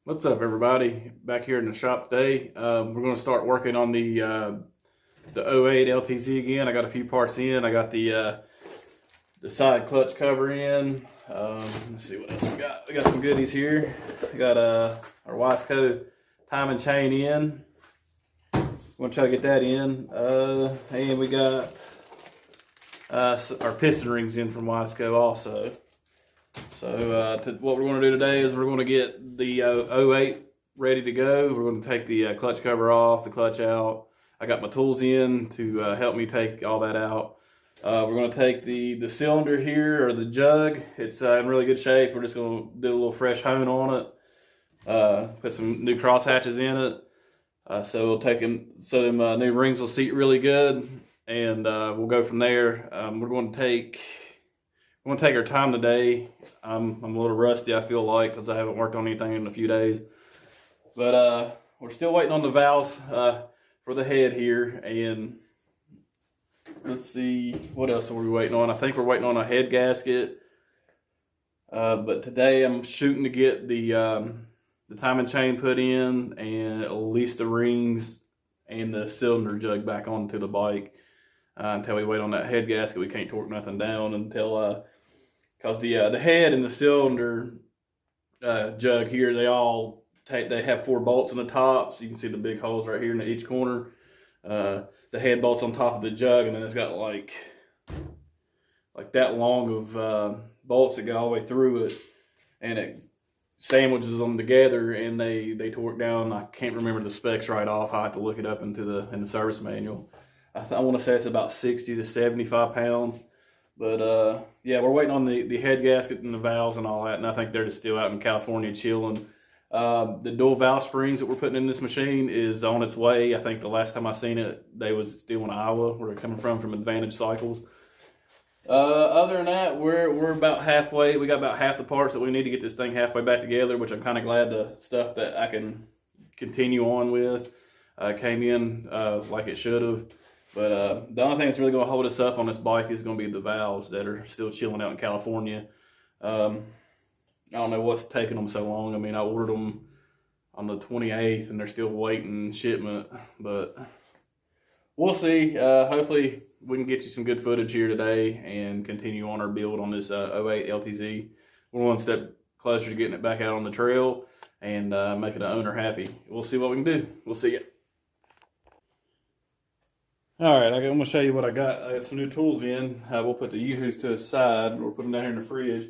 What's up, everybody? Back here in the shop today. We're going to start working on the '08 LTZ again. I got a few parts in. I got the side clutch cover in. Let's see what else we got. We got some goodies here. We got our Wiseco timing chain in. We're going to try to get that in. And we got our piston rings in from Wiseco also. So what we're going to do today is we're going to get the '08 ready to go. We're going to take the clutch cover off, the clutch out. I got my tools in to help me take all that out. We're going to take the cylinder here, or the jug. It's in really good shape. We're just going to do a little fresh hone on it. Put some new cross hatches in it. So we'll take them, so them new rings will seat really good. And we'll go from there. We're going to take our time today. I'm a little rusty, I feel like, because I haven't worked on anything in a few days. But we're still waiting on the valves for the head here. And let's see, what else are we waiting on? I think we're waiting on a head gasket. But today I'm shooting to get the timing chain put in, and at least the rings and the cylinder jug back onto the bike. Until we wait on that head gasket, we can't torque nothing down until because the head and the cylinder jug here, they have 4 bolts in the top, so you can see the big holes right here in each corner. The head bolts on top of the jug, and then it's got like that long of bolts that go all the way through it, and it sandwiches them together, and they torque down. I can't remember the specs right off. I have to look it up in the service manual. I want to say it's about 60 to 75 pounds. But yeah, we're waiting on the head gasket and the valves and all that, and I think they're just still out in California chilling. The dual valve springs that we're putting in this machine is on its way. I think the last time I seen it, they was still in Iowa, where they're coming from Advantage Cycles. Other than that, we're about halfway. We got about half the parts that we need to get this thing halfway back together, which I'm kind of glad the stuff that I can continue on with came in like it should have. But the only thing that's really going to hold us up on this bike is going to be the valves that are still chilling out in California. I don't know what's taking them so long. I mean, I ordered them on the 28th, and they're still waiting shipment. But we'll see. Hopefully, we can get you some good footage here today and continue on our build on this '08 LTZ. We're one step closer to getting it back out on the trail and making the owner happy. We'll see what we can do. We'll see you. Alright, I'm going to show you what I got. I got some new tools in. We'll put the Yoo-hoos to the side. We'll put them down here in the fridge.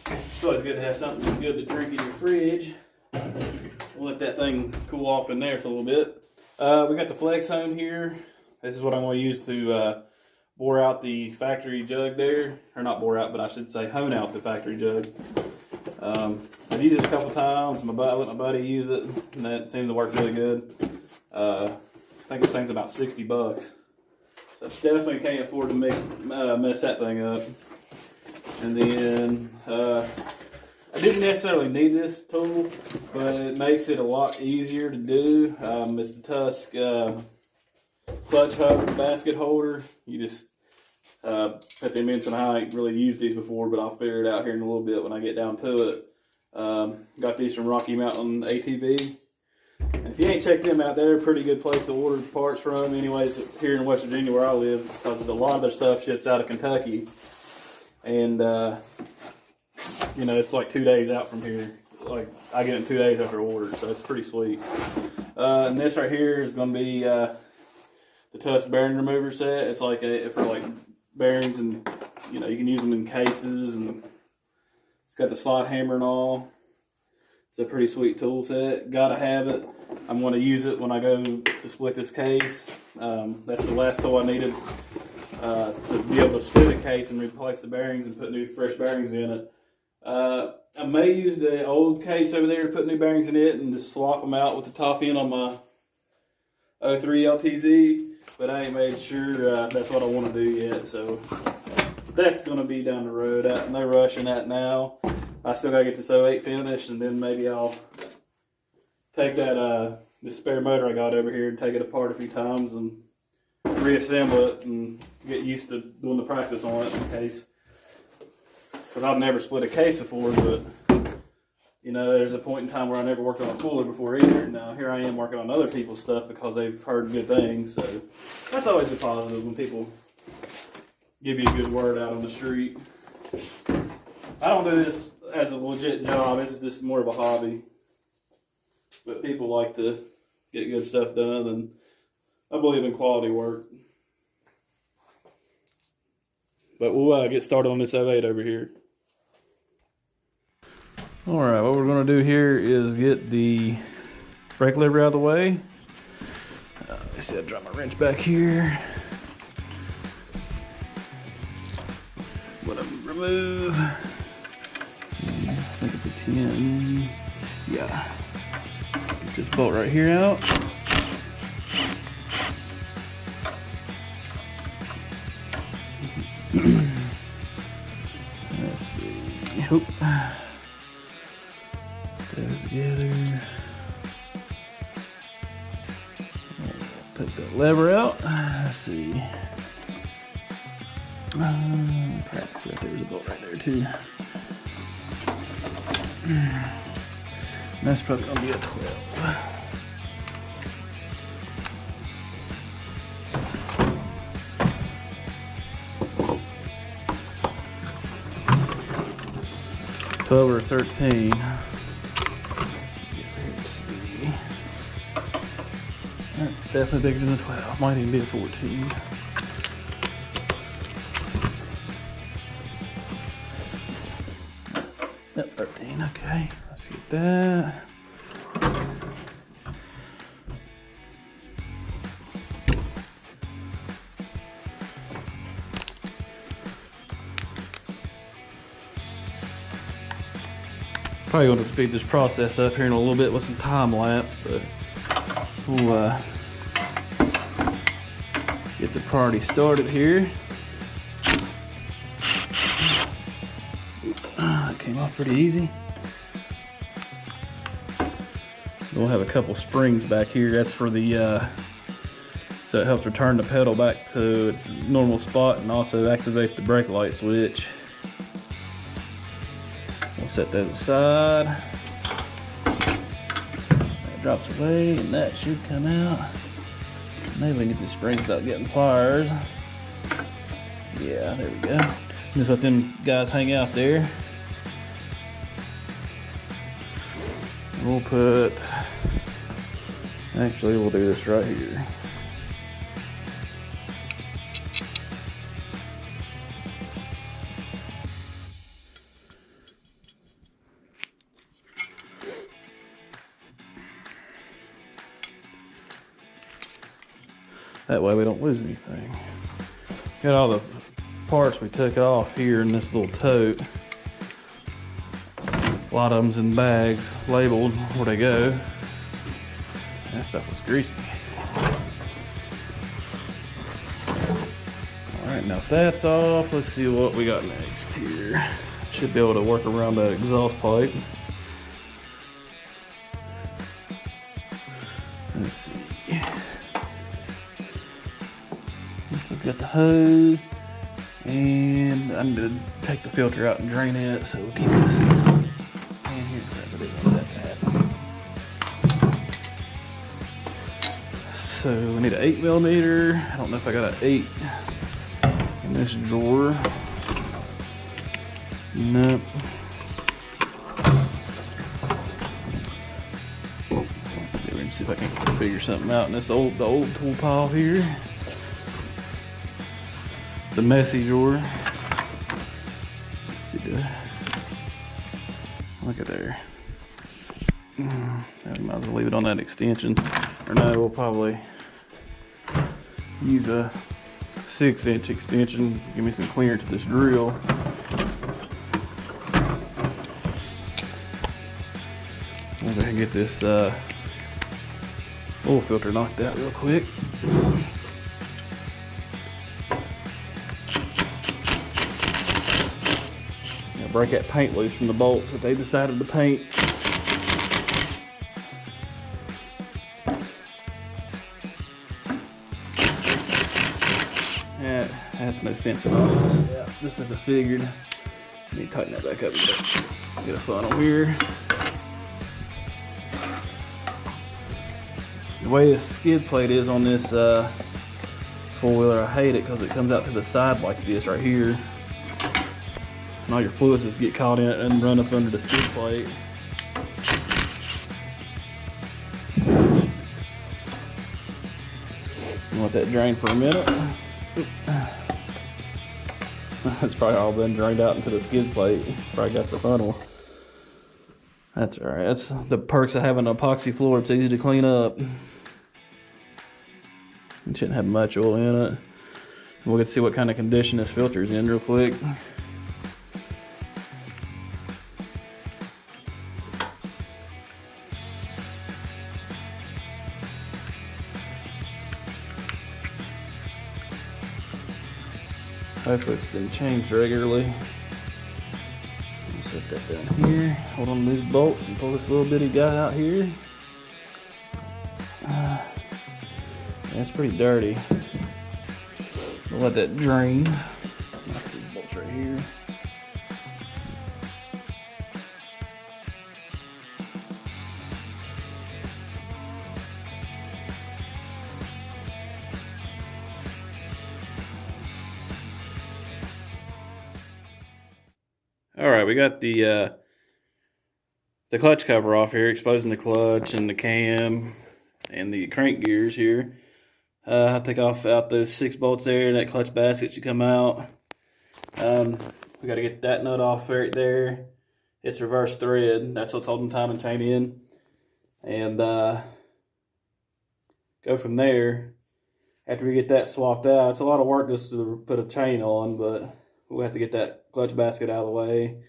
It's always good to have something good to drink in your fridge. We'll let that thing cool off in there for a little bit. We got the flex hone here. This is what I'm going to use to bore out the factory jug there. Or not bore out, but I should say hone out the factory jug. I've used it a couple times. I let my buddy use it, and that seemed to work really good. I think this thing's about 60 bucks. So definitely can't afford to mess that thing up. And then, I didn't necessarily need this tool, but it makes it a lot easier to do. It's the Tusk clutch hub basket holder. You just put them in, and I ain't really used these before, but I'll figure it out here in a little bit when I get down to it. Got these from Rocky Mountain ATV. And if you ain't checked them out, they're a pretty good place to order parts from. Anyways, here in West Virginia where I live, because a lot of their stuff ships out of Kentucky. And, you know, it's like 2 days out from here. Like, I get it 2 days after order, so it's pretty sweet. And this right here is going to be the Tusk bearing remover set. It's like for like bearings, and, you know, you can use them in cases, and it's got the slot hammer and all. It's a pretty sweet tool set. Gotta have it. I'm going to use it when I go to split this case. That's the last tool I needed to be able to split a case and replace the bearings and put new fresh bearings in it. I may use the old case over there to put new bearings in it and just swap them out with the top end on my '03 LTZ, but I ain't made sure that's what I want to do yet. So that's going to be down the road. No rush in that now. I still gotta get this '08 finished, and then maybe I'll take that this spare motor I got over here and take it apart a few times and reassemble it and get used to doing the practice on it in case. Because I've never split a case before, but You know, there's a point in time where I never worked on a Fuller before either. Now here I am working on other people's stuff because they've heard good things. So that's always a positive when people give you a good word out on the street. I don't do this as a legit job. This is just more of a hobby. But people like to get good stuff done, and I believe in quality work. But we'll get started on this 08 over here. All right, what we're going to do here is get the brake lever out of the way. Let's see, I drop my wrench back here. I'm going to remove, I think it's a 10. Yeah. Get this bolt right here out. Let's see. Oop. Those together. Take that lever out. Let's see. Perhaps right there's a bolt right there too. That's probably gonna be a 12. Or 13. That's definitely bigger than the 12. Might even be a 14. Yep, 13. Okay, let's get that. Probably going to speed this process up here in a little bit with some time lapse, but we'll get the party started here. That came off pretty easy. We'll have a couple springs back here. That's for the so it helps return the pedal back to its normal spot and also activate the brake light switch. We'll set that aside. That drops away and that should come out. Maybe we can get the springs without getting pliers. Yeah, there we go. Just let them guys hang out there. We'll put, actually we'll do this right here. That way we don't lose anything. Got all the parts we took off here in this little tote. A lot of them's in bags, labeled where they go. That stuff was greasy. All right, now if that's off, let's see what we got next here. Should be able to work around that exhaust pipe. Let's see. We've got the hose, and I need to take the filter out and drain it, so we'll keep this in here. I didn't want that to happen. So we need an 8mm. I don't know if I got an 8 in this drawer. Nope. We're gonna see if I can figure something out in this the old tool pile here. The messy drawer. Let's see, look at there. I might as well leave it on that extension. Or no, we'll probably use a 6-inch extension. Give me some clearance to this drill. We'll go ahead and get this oil filter knocked out real quick. Break that paint loose from the bolts that they decided to paint. Yeah, that's no sense at all. Yeah, just as I figured. I need to tighten that back up a bit. Get a funnel here. The way the skid plate is on this four-wheeler, I hate it because it comes out to the side like this right here. And all your fluids just get caught in it and run up under the skid plate. Let that drain for a minute. It's probably all been drained out into the skid plate. Probably got the funnel. That's alright. That's the perks of having an epoxy floor. It's easy to clean up. It shouldn't have much oil in it. We'll get to see what kind of condition this filter's in real quick. Hopefully it's been changed regularly. Set that down here. Hold on to these bolts and pull this little bitty guy out here. That's pretty dirty. We'll let that drain. Knock these bolts right here. All right, we got the clutch cover off here, exposing the clutch and the cam and the crank gears here. I'll take out those 6 bolts there. That clutch basket should come out. We got to get that nut off right there. It's reverse thread. That's what's holding the timing chain in. And go from there. After we get that swapped out, it's a lot of work just to put a chain on, but we'll have to get that clutch basket out of the way.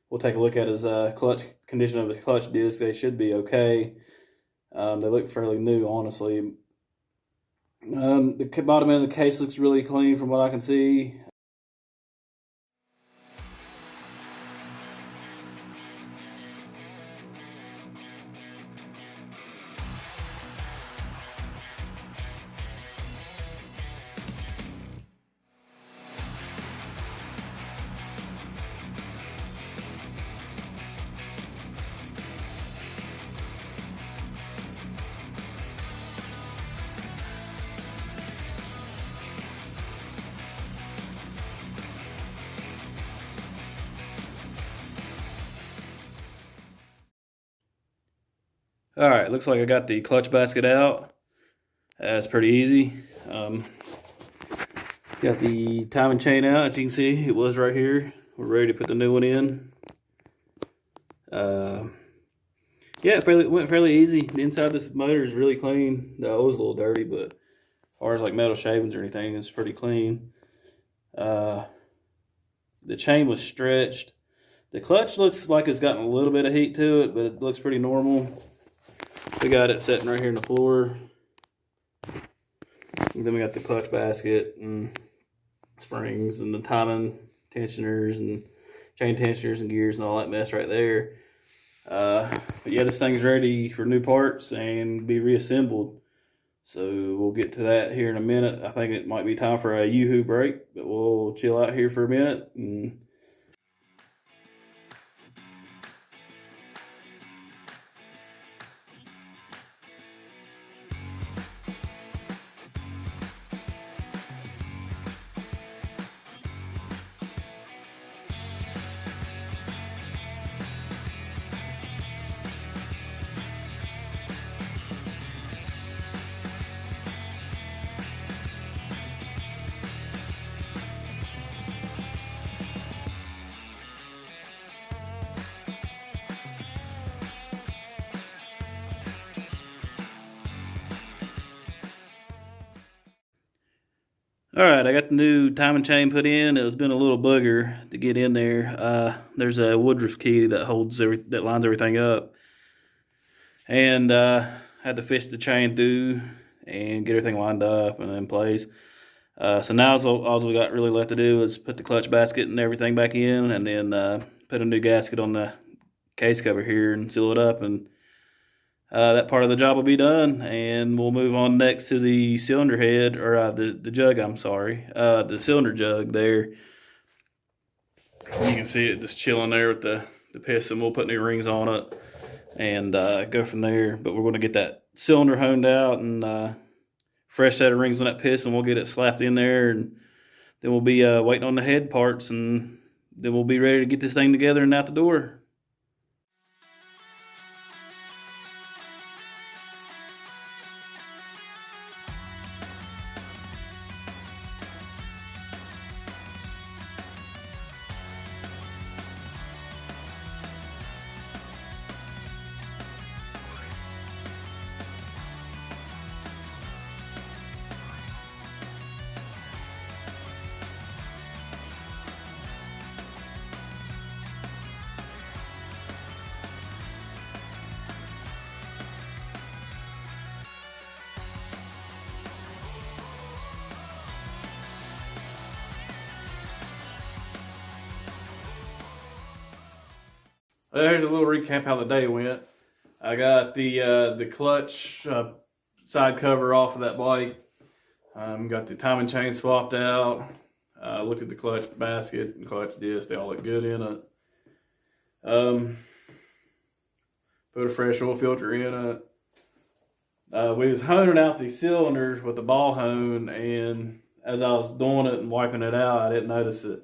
We'll take a look at his clutch condition of the clutch disc. They should be okay. They look fairly new, honestly. The bottom end of the case looks really clean from what I can see. All right, looks like I got the clutch basket out. That's pretty easy. Got the timing chain out. As you can see, it was right here. We're ready to put the new one in. Yeah, it went fairly easy. The inside of this motor is really clean. The oil's a little dirty, but as far as like metal shavings or anything, it's pretty clean. The chain was stretched. The clutch looks like it's gotten a little bit of heat to it, but it looks pretty normal. We got it sitting right here on the floor. And then we got the clutch basket and springs and the timing tensioners and chain tensioners and gears and all that mess right there. But yeah, this thing's ready for new parts and be reassembled. So we'll get to that here in a minute. I think it might be time for a yoo-hoo break, but we'll chill out here for a minute and Alright, I got the new timing chain put in. It's been a little booger to get in there. There's a Woodruff key that that lines everything up. And had to fish the chain through and get everything lined up and in place. So now all we got really left to do is put the clutch basket and everything back in, and then put a new gasket on the case cover here and seal it up, and that part of the job will be done, and we'll move on next to the cylinder head, or the jug, I'm sorry. The cylinder jug there. You can see it just chilling there with the piston. We'll put new rings on it and go from there, but we're going to get that cylinder honed out and fresh set of rings on that piston. We'll get it slapped in there, and then we'll be waiting on the head parts, and then we'll be ready to get this thing together and out the door. Well, here's a little recap how the day went. I got the clutch side cover off of that bike. Got the timing chain swapped out. Looked at the clutch basket and clutch disc. They all look good in it. Put a fresh oil filter in it. We was honing out these cylinders with the ball hone, and as I was doing it and wiping it out, I didn't notice it.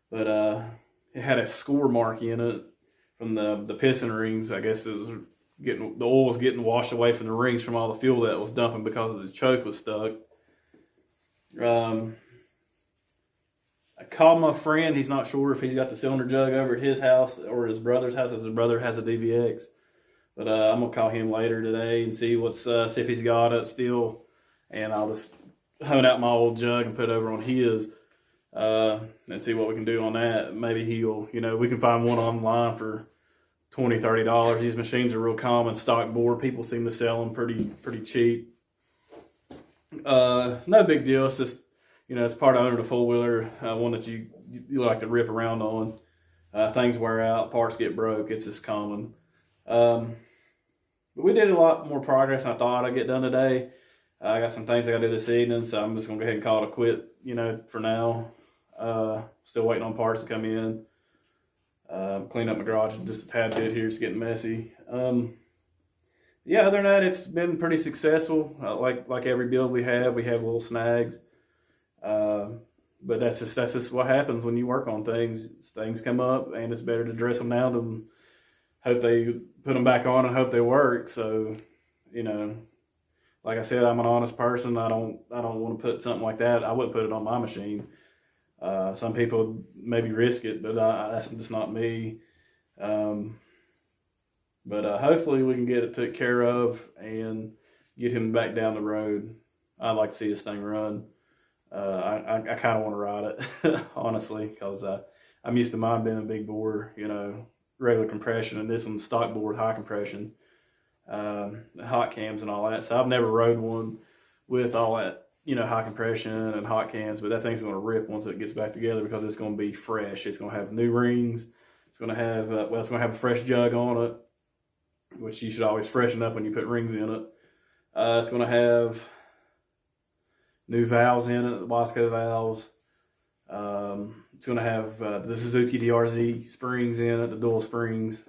But it had a score mark in it from the piston rings. I guess it was the oil was getting washed away from the rings from all the fuel that was dumping because the choke was stuck. I called my friend. He's not sure if he's got the cylinder jug over at his house or his brother's house, as his brother has a DVX. But I'm gonna call him later today and see see if he's got it still, and I'll just hone out my old jug and put it over on his, and see what we can do on that. Maybe he'll, we can find one online for $20, $30. These machines are real common, stock board. People seem to sell them pretty cheap. No big deal. It's just, it's part of owning a four-wheeler, one that you like to rip around on. Things wear out, parts get broke. It's just common. But we did a lot more progress than I thought I'd get done today. I got some things I got to do this evening, so I'm just going to go ahead and call it a quit, for now. Still waiting on parts to come in. Clean up my garage just a tad bit here. It's getting messy. Yeah, other than that, it's been pretty successful. Like every build we have little snags. But that's just what happens when you work on things. Things come up, and it's better to address them now than hope they put them back on and hope they work. So, like I said, I'm an honest person. I don't want to put something like that. I wouldn't put it on my machine. Some people maybe risk it, but that's just not me. But hopefully we can get it took care of and get him back down the road. I'd like to see this thing run. I kind of want to ride it, honestly, because I'm used to mine being a big bore, regular compression, and this one's stock board, high compression, hot cams and all that. So I've never rode one with all that, high compression and hot cams, but that thing's going to rip once it gets back together because it's going to be fresh. It's going to have new rings. It's going to have, it's going to have a fresh jug on it, which you should always freshen up when you put rings in it. It's going to have new valves in it, the Wasco valves. It's going to have the Suzuki DRZ springs in it, the dual springs.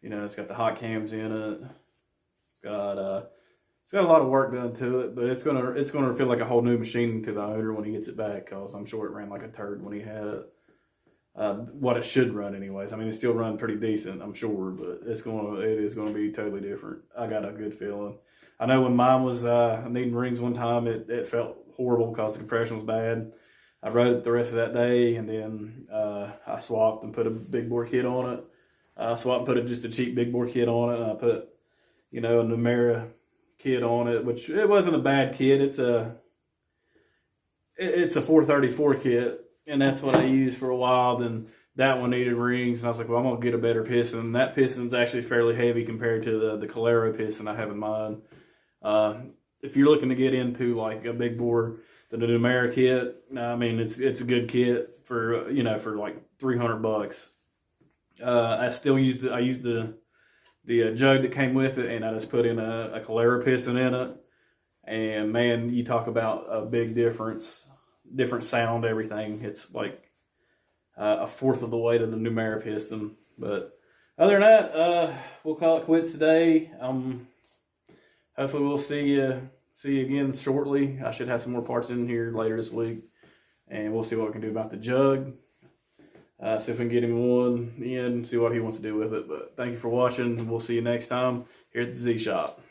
It's got the hot cams in it. It's got a lot of work done to it, but it's gonna feel like a whole new machine to the owner when he gets it back, because I'm sure it ran like a turd when he had it. What it should run anyways. I mean, it still run pretty decent, I'm sure, but it is gonna be totally different. I got a good feeling. I know when mine was needing rings one time, it felt horrible because the compression was bad. I rode it the rest of that day, and then I swapped and put a big bore kit on it. I swapped and put just a cheap big bore kit on it, and I put, a Numera kit on it, which it wasn't a bad kit. It's a 434 kit, and that's what I used for a while. Then that one needed rings, and I was like, well, I'm gonna get a better piston. That piston's actually fairly heavy compared to the Calero piston I have in mind. If you're looking to get into like a big bore, the Numera kit, I mean, it's a good kit for for like $300. I used the jug that came with it, and I just put in a Calero piston in it, and man, you talk about a big different sound, everything. It's like a fourth of the weight of the Numera piston. But Other than that, we'll call it quits today. Hopefully we'll see you again shortly. I should have some more parts in here later this week, and we'll see what we can do about the jug. See if we can get him one in, see what he wants to do with it. But thank you for watching. We'll see you next time here at the Z Shop.